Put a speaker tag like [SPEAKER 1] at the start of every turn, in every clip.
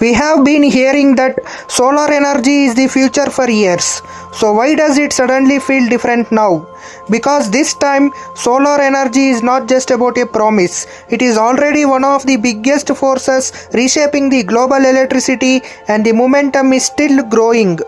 [SPEAKER 1] We have been hearing that solar energy is the future for years. So why does it suddenly feel different now? Because this time solar energy is not just about a promise. It is already one of the biggest forces reshaping the global electricity, and the momentum is still growing.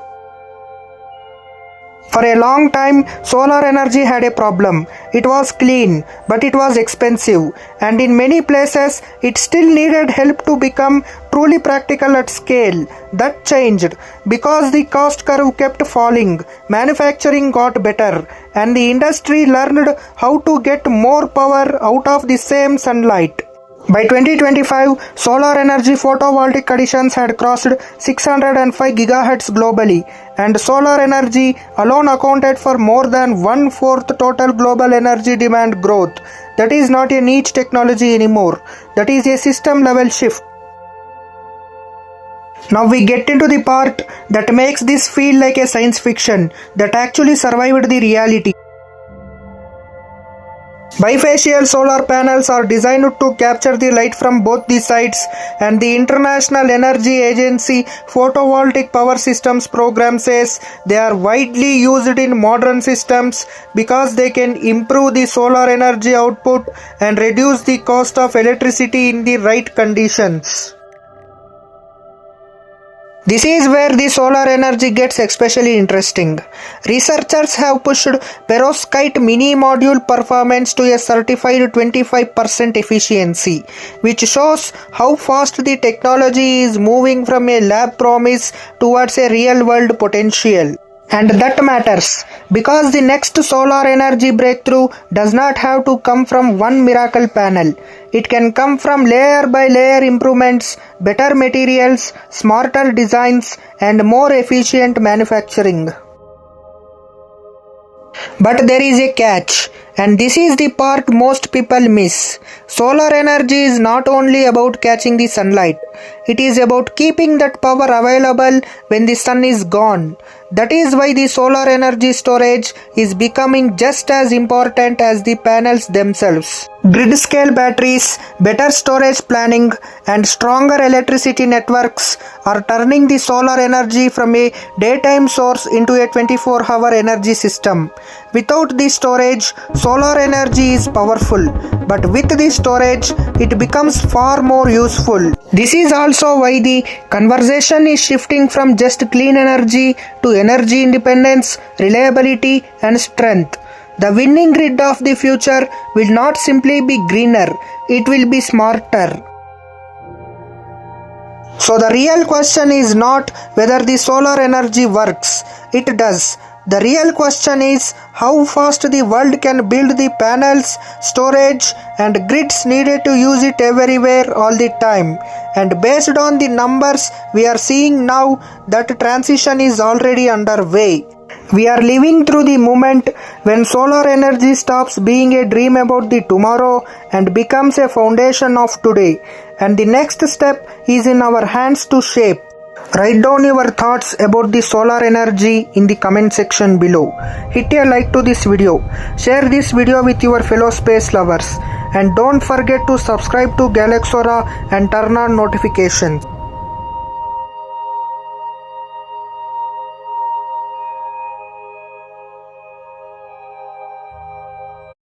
[SPEAKER 1] For a long time, solar energy had a problem. It was clean, but it was expensive, and in many places, it still needed help to become truly practical at scale. That changed because the cost curve kept falling, manufacturing got better, and the industry learned how to get more power out of the same sunlight. By 2025, solar energy photovoltaic additions had crossed 605 GHz globally, and solar energy alone accounted for more than one-fourth total global energy demand growth. That is not a niche technology anymore. That is a system-level shift. Now we get into the part that makes this feel like a science fiction that actually survived the reality. Bifacial solar panels are designed to capture the light from both the sides, and the International Energy Agency Photovoltaic Power Systems program says they are widely used in modern systems because they can improve the solar energy output and reduce the cost of electricity in the right conditions. This is where the solar energy gets especially interesting. Researchers have pushed Perovskite mini module performance to a certified 25% efficiency, which shows how fast the technology is moving from a lab promise towards a real-world potential. And that matters, because the next solar energy breakthrough does not have to come from one miracle panel. It can come from layer by layer improvements, better materials, smarter designs, and more efficient manufacturing. But there is a catch, and this is the part most people miss. Solar energy is not only about catching the sunlight. It is about keeping that power available when the sun is gone. That is why the solar energy storage is becoming just as important as the panels themselves. Grid-scale batteries, better storage planning, and stronger electricity networks are turning the solar energy from a daytime source into a 24-hour energy system. Without the storage, solar energy is powerful, but with the storage, it becomes far more useful. This is also why the conversation is shifting from just clean energy to energy independence, reliability, and strength. The winning grid of the future will not simply be greener, it will be smarter. So the real question is not whether the solar energy works. It does. The real question is how fast the world can build the panels, storage, and grids needed to use it everywhere all the time. And based on the numbers we are seeing now, that transition is already underway. We are living through the moment when solar energy stops being a dream about the tomorrow and becomes a foundation of today. And the next step is in our hands to shape. Write down your thoughts about the solar energy in the comment section below. Hit a like to this video. Share this video with your fellow space lovers. And don't forget to subscribe to Galaxora and turn on notifications.